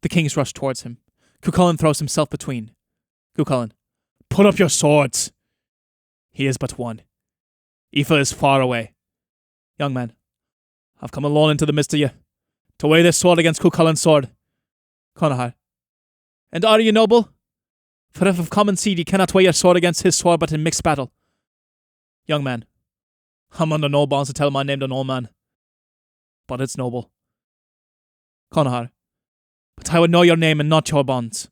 The kings rush towards him. Cuchulainn throws himself between. Cuchulainn, put up your swords! He is but one. Aoife is far away. Young man, I've come alone into the midst of you, to weigh this sword against Cuchulainn's sword. Conahar, and are you noble? For if of common seed ye cannot weigh your sword against his sword but in mixed battle. Young man, I'm under no bonds to tell my name to no man. But it's noble. Conahar, but I would know your name and not your bonds.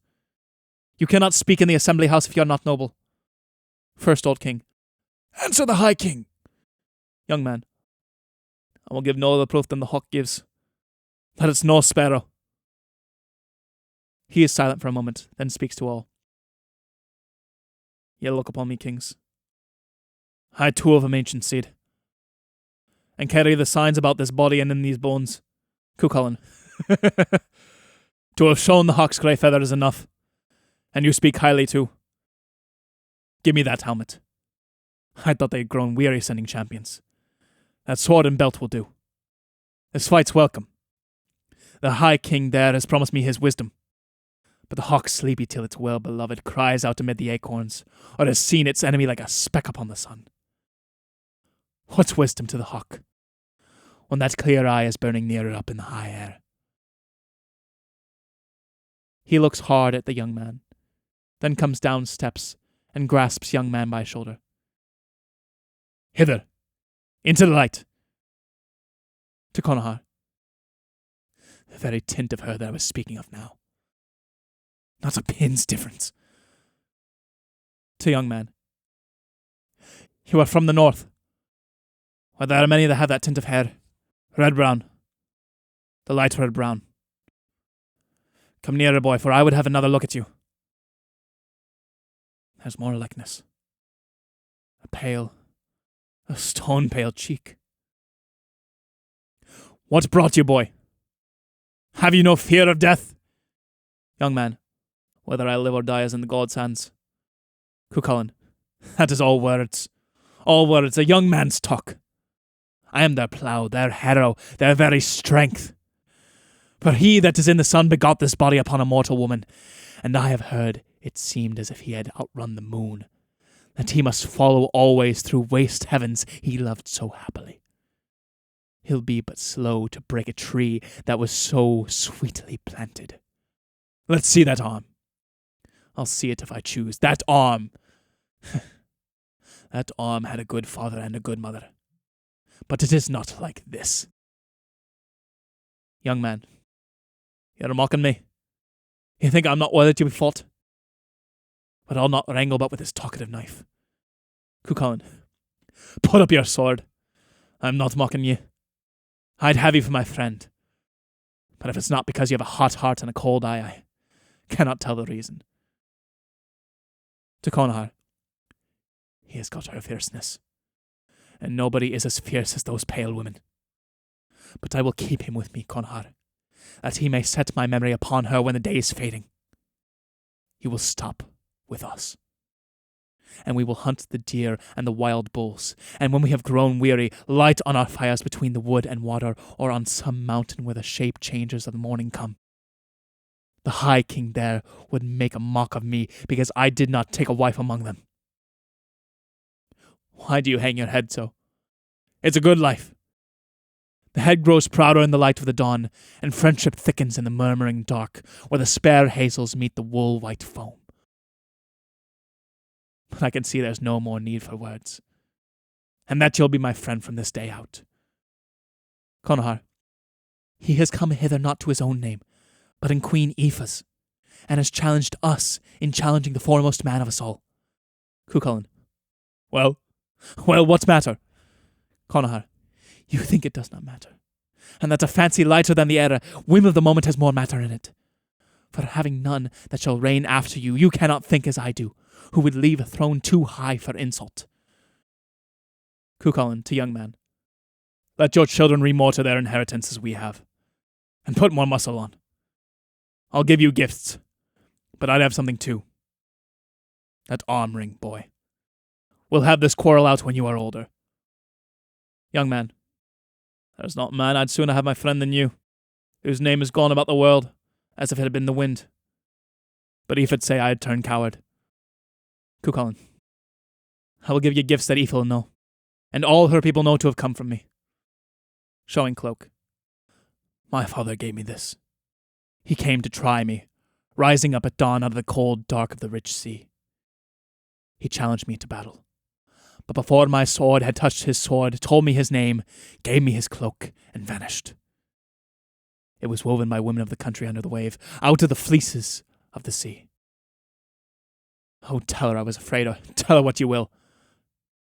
You cannot speak in the assembly house if you are not noble. First Old King, answer the High King. Young man, I will give no other proof than the hawk gives, that it's no sparrow. He is silent for a moment, then speaks to all. Ye look upon me, kings. I too of ancient seed, and carry the signs about this body and in these bones. Cuchulainn, to have shown the hawk's grey feather is enough, and you speak highly too. Give me that helmet. I thought they had grown weary sending champions. That sword and belt will do. This fight's welcome. The High King there has promised me his wisdom. But the hawk sleepy till its well-beloved cries out amid the acorns, or has seen its enemy like a speck upon the sun. What's wisdom to the hawk, when that clear eye is burning nearer up in the high air? He looks hard at the young man, then comes down steps and grasps young man by shoulder. Hither, into the light. To Conahar, the very tint of her that I was speaking of now. Not a pin's difference. To young man, you are from the north, where there are many that have that tint of hair, red-brown, the light red-brown. Come nearer, boy, for I would have another look at you. There's more likeness. A stone-pale cheek. What brought you, boy? Have you no fear of death? Young man, whether I live or die is in the gods' hands. Cuchulainn, that is all words, a young man's talk. I am their plough, their harrow, their very strength. For he that is in the sun begot this body upon a mortal woman, and I have heard it seemed as if he had outrun the moon, that he must follow always through waste heavens he loved so happily. He'll be but slow to break a tree that was so sweetly planted. Let's see that arm. I'll see it if I choose. That arm! That arm had a good father and a good mother. But it is not like this. Young man, you're mocking me. You think I'm not worthy to be fought? But I'll not wrangle but with this talkative knife. Cuchulainn, put up your sword. I'm not mocking you. I'd have you for my friend. But if it's not because you have a hot heart and a cold eye, I cannot tell the reason. To Conahar, he has got her fierceness, and nobody is as fierce as those pale women. But I will keep him with me, Conahar, that he may set my memory upon her when the day is fading. He will stop with us, and we will hunt the deer and the wild bulls, and when we have grown weary, light on our fires between the wood and water, or on some mountain where the shape changes of the morning come. The High King there would make a mock of me because I did not take a wife among them. Why do you hang your head so? It's a good life. The head grows prouder in the light of the dawn, and friendship thickens in the murmuring dark, where the spare hazels meet the wool-white foam. But I can see there's no more need for words, and that you'll be my friend from this day out. Conahar, he has come hither not to his own name, but in Queen Aoife's, and has challenged us in challenging the foremost man of us all. Cuchulainn, well, what's matter? Conahar, you think it does not matter, and that a fancy lighter than the air, whim of the moment has more matter in it. For having none that shall reign after you, you cannot think as I do, who would leave a throne too high for insult. Cuchulainn to young man, let your children remortar their inheritance as we have, and put more muscle on. I'll give you gifts, but I'd have something too. That arm ring, boy. We'll have this quarrel out when you are older. Young man, there's not a man I'd sooner have my friend than you, whose name is gone about the world, as if it had been the wind. But Aoife'd say I had turned coward. Cuchulainn, I will give you gifts that Aoife will know, and all her people know to have come from me. Showing cloak. My father gave me this. He came to try me, rising up at dawn out of the cold dark of the rich sea. He challenged me to battle, but before my sword had touched his sword, told me his name, gave me his cloak, and vanished. It was woven by women of the country under the wave, out of the fleeces of the sea. Oh, tell her I was afraid, or tell her what you will.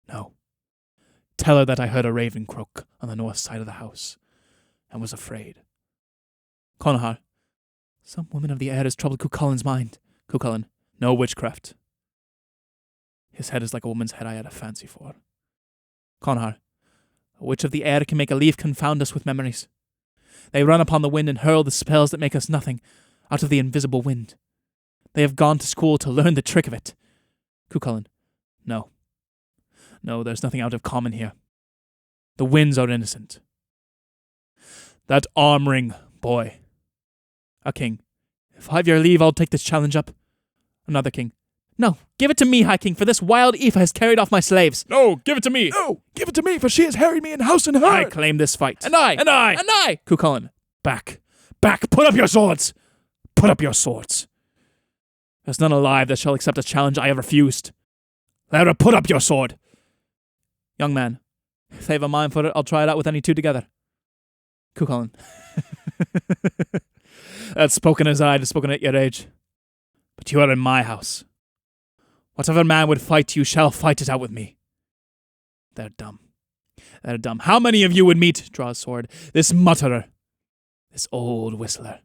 No. Tell her that I heard a raven croak on the north side of the house, and was afraid. Conahar, some woman of the air has troubled Cuchulainn's mind. Cuchulainn, no witchcraft. His head is like a woman's head I had a fancy for. Conahar, a witch of the air can make a leaf confound us with memories. They run upon the wind and hurl the spells that make us nothing, out of the invisible wind. They have gone to school to learn the trick of it. Cuchulainn, no. No, there's nothing out of common here. The winds are innocent. That arm ring, boy. A king, if I have your leave, I'll take this challenge up. Another king, no, give it to me, High King, for this wild Aoife has carried off my slaves. No, give it to me. No, give it to me, for she has harried me in house and herd. I claim this fight. And I. Cuchulainn, back. Back, put up your swords. Put up your swords. There's none alive that shall accept a challenge I have refused. Let her put up your sword. Young man, if they have a mind for it, I'll try it out with any two together. Cuchulainn. That's spoken as I have spoken at your age. But you are in my house. Whatever man would fight you shall fight it out with me. They're dumb. They're dumb. How many of you would meet, draw a sword, this mutterer, this old whistler,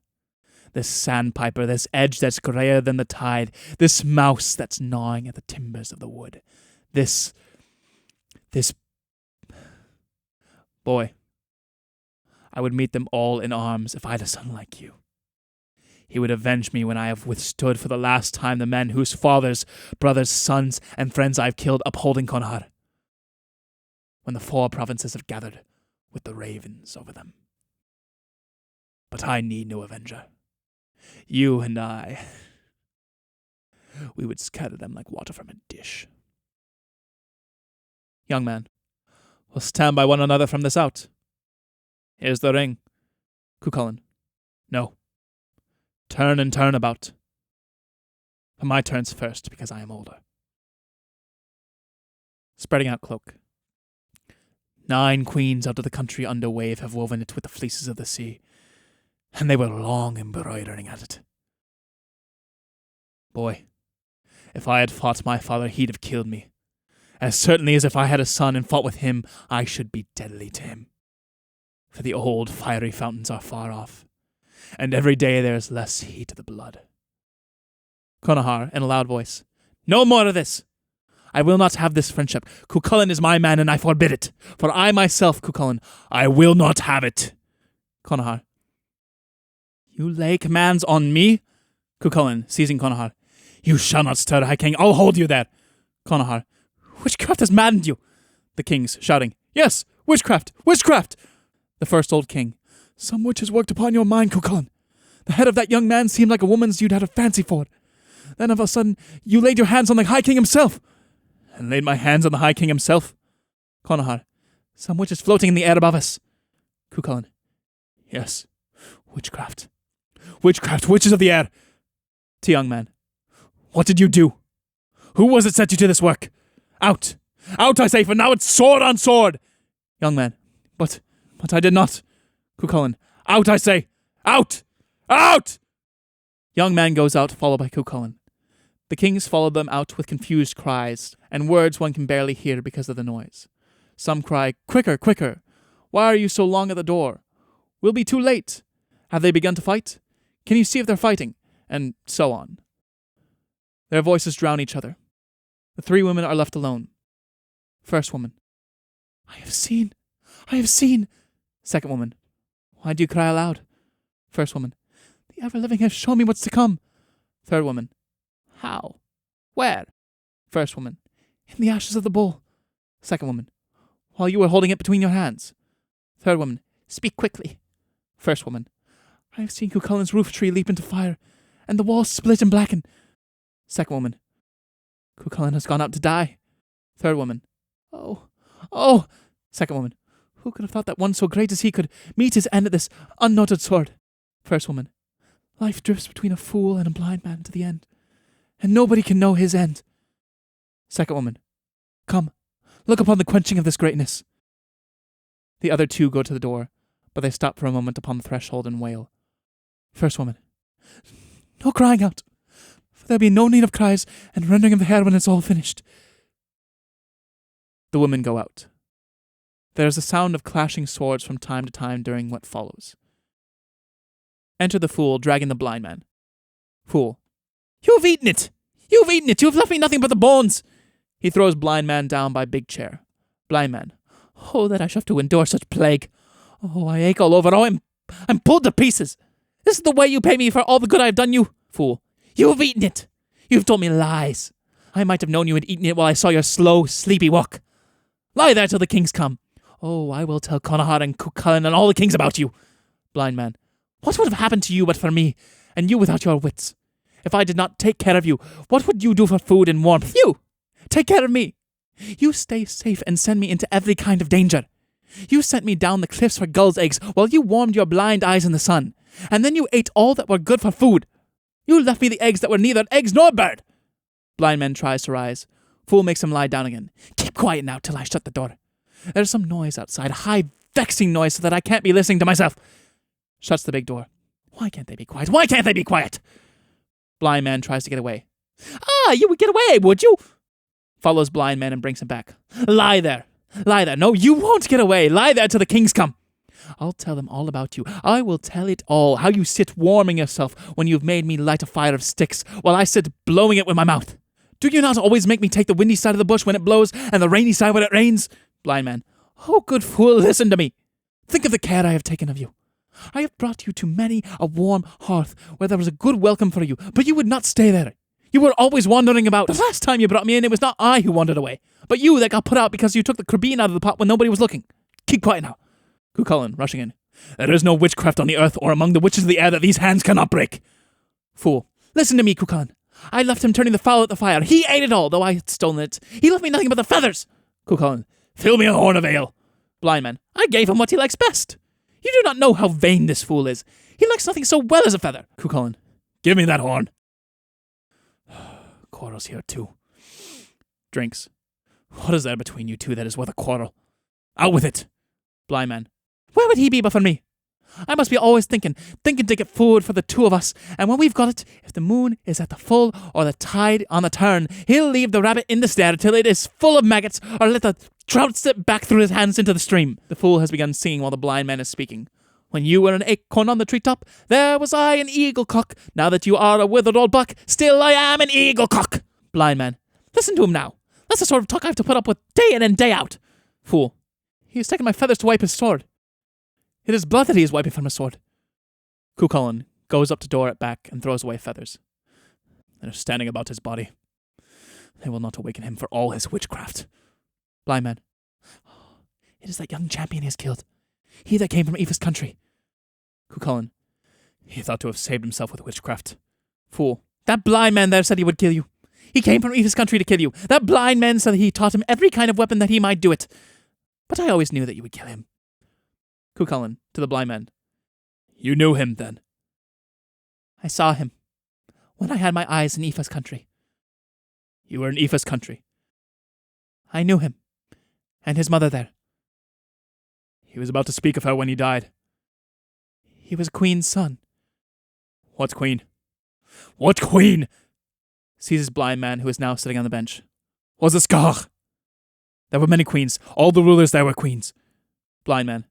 this sandpiper, this edge that's greyer than the tide, this mouse that's gnawing at the timbers of the wood, this boy. I would meet them all in arms if I had a son like you. He would avenge me when I have withstood for the last time the men whose fathers, brothers, sons, and friends I have killed upholding Conahar. When the 4 provinces have gathered with the ravens over them. But I need no avenger. You and I, we would scatter them like water from a dish. Young man, we'll stand by one another from this out. Here's the ring. Cuchulainn, no. Turn and turn about. But my turn's first, because I am older. Spreading out cloak. 9 queens out of the country under wave have woven it with the fleeces of the sea, and they were long embroidering at it. Boy, if I had fought my father, he'd have killed me. As certainly as if I had a son and fought with him, I should be deadly to him. For the old fiery fountains are far off, and every day there is less heat of the blood. Conahar, in a loud voice, no more of this! I will not have this friendship. Cuchulainn is my man, and I forbid it. For I myself, Cuchulainn, I will not have it. Conahar, you lay commands on me? Cuchulainn, seizing Conahar, you shall not stir, High King. I'll hold you there. Conahar, witchcraft has maddened you. The kings, shouting, yes, witchcraft, witchcraft! The first old king, some witch has worked upon your mind, Cuchulainn. The head of that young man seemed like a woman's you'd had a fancy for. Then of a sudden, you laid your hands on the High King himself. And laid my hands on the High King himself? Conahar, some witch is floating in the air above us. Cuchulainn, yes, witchcraft. Witchcraft, witches of the air. To young man, what did you do? Who was it set you to this work? Out! Out, I say, for now it's sword on sword! Young man, but I did not. Cuchulainn, out, I say! Out! Out! Young man goes out, followed by Cuchulainn. The kings followed them out with confused cries, and words one can barely hear because of the noise. Some cry, quicker, quicker! Why are you so long at the door? We'll be too late! Have they begun to fight? Can you see if they're fighting? And so on. Their voices drown each other. The 3 women are left alone. First woman, I have seen! I have seen! Second woman, why do you cry aloud? First woman, the ever-living has shown me what's to come. Third woman, how? Where? First woman, in the ashes of the bull. Second woman, while you were holding it between your hands. Third woman, speak quickly. First woman, I have seen Cuchulainn's roof tree leap into fire, and the walls split and blacken. Second woman. Cuchulainn has gone out to die. Third woman. Oh, oh. Second woman. Who could have thought that one so great as he could meet his end at this unnoted sword? First woman. Life drifts between a fool and a blind man to the end, and nobody can know his end. Second woman. Come, look upon the quenching of this greatness. The other two go to the door, but they stop for a moment upon the threshold and wail. First woman. No crying out, for there'll be no need of cries and rending of the hair when it's all finished. The women go out. There is a sound of clashing swords from time to time during what follows. Enter the fool, dragging the blind man. Fool. You've eaten it! You've eaten it! You've left me nothing but the bones! He throws blind man down by big chair. Blind man. Oh, that I should have to endure such plague. Oh, I ache all over. Oh, I'm pulled to pieces. This is the way you pay me for all the good I have done you? Fool. You've eaten it! You've told me lies. I might have known you had eaten it while I saw your slow, sleepy walk. Lie there till the kings come. Oh, I will tell Connachar and Cuchulainn and all the kings about you. Blind man. What would have happened to you but for me, and you without your wits? If I did not take care of you, what would you do for food and warmth? You! Take care of me! You stay safe and send me into every kind of danger. You sent me down the cliffs for gulls' eggs while you warmed your blind eyes in the sun, and then you ate all that were good for food. You left me the eggs that were neither eggs nor bird. Blind man tries to rise. Fool makes him lie down again. Keep quiet now till I shut the door. There's some noise outside, a high, vexing noise so that I can't be listening to myself. Shuts the big door. Why can't they be quiet? Why can't they be quiet? Blind man tries to get away. Ah, you would get away, would you? Follows blind man and brings him back. Lie there. Lie there. No, you won't get away. Lie there till the kings come. I'll tell them all about you. I will tell it all. How you sit warming yourself when you've made me light a fire of sticks while I sit blowing it with my mouth. Do you not always make me take the windy side of the bush when it blows and the rainy side when it rains? Blind man. Oh, good fool, listen to me. Think of the care I have taken of you. I have brought you to many a warm hearth where there was a good welcome for you, but you would not stay there. You were always wandering about. The last time you brought me in, it was not I who wandered away, but you that got put out because you took the crabine out of the pot when nobody was looking. Keep quiet now. Cuchulainn, rushing in. There is no witchcraft on the earth or among the witches of the air that these hands cannot break. Fool. Listen to me, Cuchulainn. I left him turning the fowl at the fire. He ate it all, though I had stolen it. He left me nothing but the feathers. Cuchulainn. Fill me a horn of ale. Blind man. I gave him what he likes best. You do not know how vain this fool is. He likes nothing so well as a feather. Cuchulainn. Give me that horn. Quarrel's here too. Drinks. What is there between you two that is worth a quarrel? Out with it. Blind man. Where would he be but for me? I must be always thinking to get food for the two of us, and when we've got it, if the moon is at the full or the tide on the turn, he'll leave the rabbit in the snare till it is full of maggots, or let the trout slip back through his hands into the stream. The fool has begun singing while the blind man is speaking. When you were an acorn on the treetop, there was I an eagle-cock. Now that you are a withered old buck, still I am an eagle-cock. Blind man. Listen to him now. That's the sort of talk I have to put up with day in and day out. Fool. He has taken my feathers to wipe his sword. It is blood that he is wiping from his sword. Cuchulainn goes up to door at back and throws away feathers. They are standing about his body. They will not awaken him for all his witchcraft. Blind man. It is that young champion he has killed. He that came from Aoife's country. Cuchulainn. He thought to have saved himself with witchcraft. Fool. That blind man there said he would kill you. He came from Aoife's country to kill you. That blind man said that he taught him every kind of weapon that he might do it. But I always knew that you would kill him. Cuchulainn to the blind man. You knew him, then? I saw him when I had my eyes in Aoife's country. You were in Aoife's country? I knew him, and his mother there. He was about to speak of her when he died. He was a queen's son. What queen? What queen? Seizes blind man who is now sitting on the bench. Was it Scach? There were many queens. All the rulers there were queens. Blind man.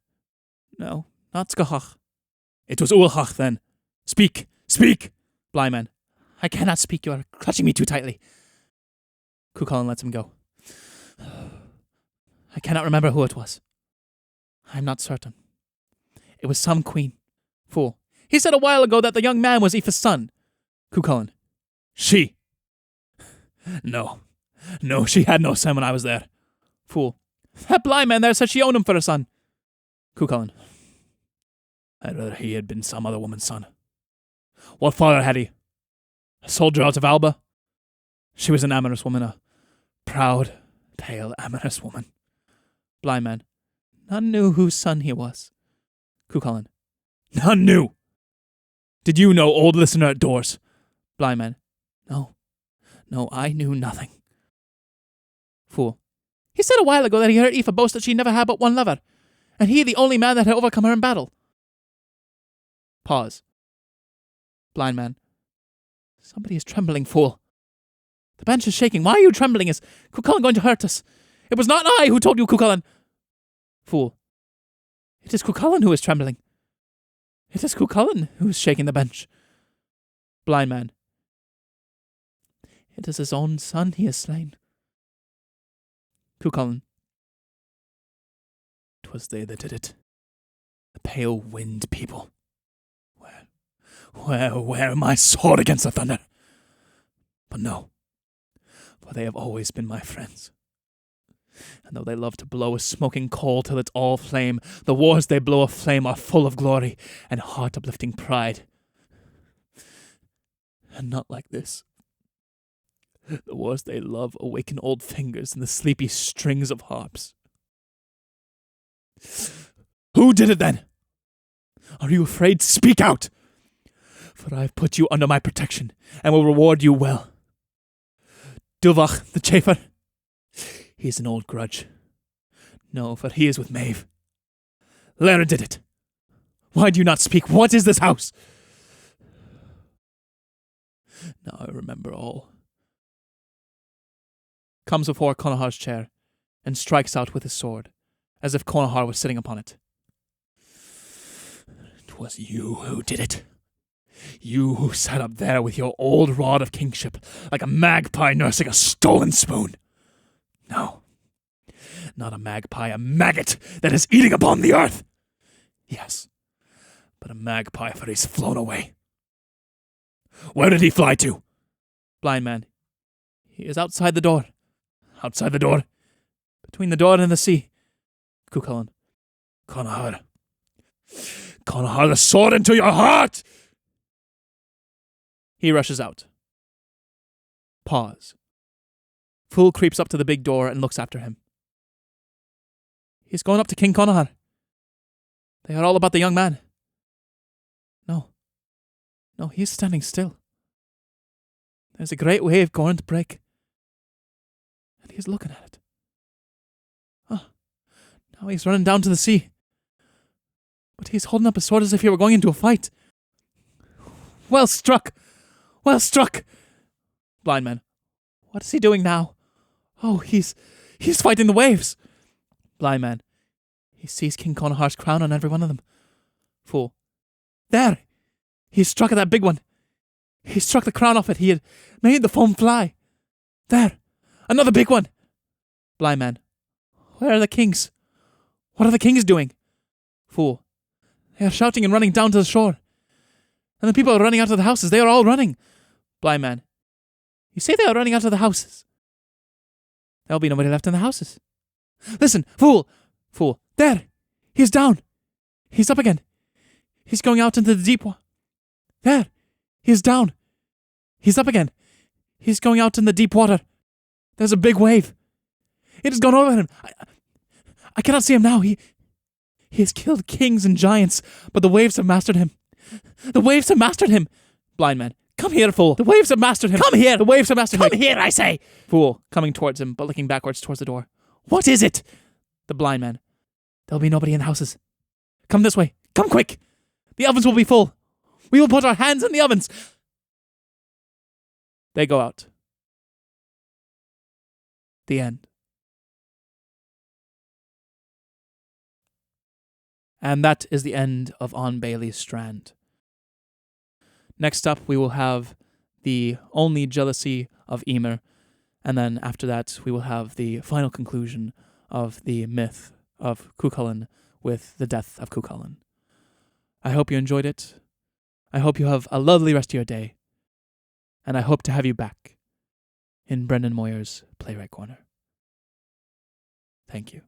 No, not Scach. It was Ulhach then. Speak! Speak! Blind man. I cannot speak. You are clutching me too tightly. Cuchulainn lets him go. I cannot remember who it was. I am not certain. It was some queen. Fool. He said a while ago that the young man was Aoife's son. Cuchulainn. She. No, she had no son when I was there. Fool. That blind man there said she owned him for a son. Cuchulainn. I'd rather he had been some other woman's son. What father had he? A soldier out of Alba? She was an amorous woman, a proud, pale, amorous woman. Blind man. None knew whose son he was. Cuchulainn. None knew. Did you know, old listener at doors? Blind man. No, I knew nothing. Fool. He said a while ago that he heard Aoife boast that she never had but one lover, and he the only man that had overcome her in battle. Pause. Blind man. Somebody is trembling, fool. The bench is shaking. Why are you trembling? Is Cuchulainn going to hurt us? It was not I who told you, Cuchulainn. Fool. It is Cuchulainn who is trembling. It is Cuchulainn who is shaking the bench. Blind man. It is his own son he has slain. Cuchulainn. 'Twas they that did it. The pale wind people. Where my sword against the thunder? But no, for they have always been my friends. And though they love to blow a smoking coal till it's all flame, the wars they blow aflame are full of glory and heart-uplifting pride. And not like this. The wars they love awaken old fingers and the sleepy strings of harps. Who did it then? Are you afraid? Speak out! For I have put you under my protection and will reward you well. Duvach, the chafer, he is an old grudge. No, for he is with Maeve. Lara did it. Why do you not speak? What is this house? Now I remember all. Comes before Connachar's chair and strikes out with his sword, as if Connachar was sitting upon it. It was you who did it. You who sat up there with your old rod of kingship, like a magpie nursing a stolen spoon. No, not a magpie, a maggot that is eating upon the earth. Yes, but a magpie, for he's flown away. Where did he fly to? Blind man. He is outside the door. Outside the door? Between the door and the sea. Cuchulainn. Connachar. Connachar, the sword into your heart! He rushes out. Pause. Fool creeps up to the big door and looks after him. He's going up to King Connachar. They are all about the young man. No, he's standing still. There's a great wave going to break. And he's looking at it. Now he's running down to the sea. But he's holding up his sword as if he were going into a fight. Well struck! Well struck! Blind man. What is he doing now? Oh, he's fighting the waves. Blind man. He sees King Connachar's crown on every one of them. Fool. There! He struck at that big one. He struck the crown off it. He had made the foam fly. There! Another big one! Blind man. Where are the kings? What are the kings doing? Fool. They are shouting and running down to the shore. And the people are running out of the houses. They are all running. Blind man. You say they are running out of the houses. There will be nobody left in the houses. Listen, fool! Fool. There! He's down! He's up again. He's going out into the deep water. There! He's down! He's up again. He's going out in the deep water. There's a big wave. It has gone over him. I cannot see him now. He has killed kings and giants, but the waves have mastered him. The waves have mastered him. Blind man. Come here, fool. The waves have mastered him. Come here. The waves have mastered him. Come here, I say. Fool, coming towards him, but looking backwards towards the door. What is it? The blind man. There'll be nobody in the houses. Come this way. Come quick. The ovens will be full. We will put our hands in the ovens. They go out. The end. And that is the end of On Baile's Strand. Next up, we will have the only jealousy of Emer, and then after that, we will have the final conclusion of the myth of Cuchulainn with the death of Cuchulainn. I hope you enjoyed it. I hope you have a lovely rest of your day, and I hope to have you back in Brendan Moir's Playwright Corner. Thank you.